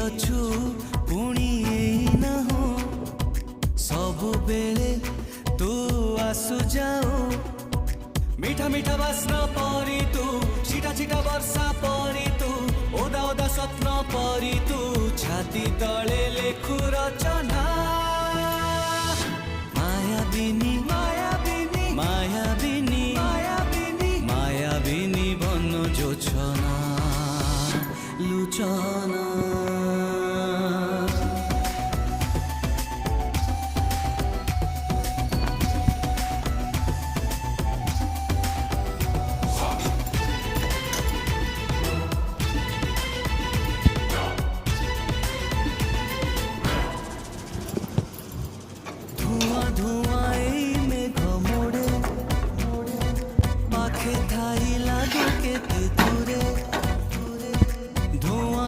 ଅଛୁ ପୁଣି ଏଇ ନାହୁଁ ସବୁବେଳେ ତୁ ଆସୁ ଯାଉ মিঠা মিঠা বাসনা পরি তু ছিটা ছিটা বর্ষা পরি তু ওদা ওদা স্বপ্ন পরি তু ছাতি তলে লেখু রচনা মায়াবিনী মায়াবিনী মায়াবিনী মায়াবিনী মায়াবিনী বন জোছনা লুচনা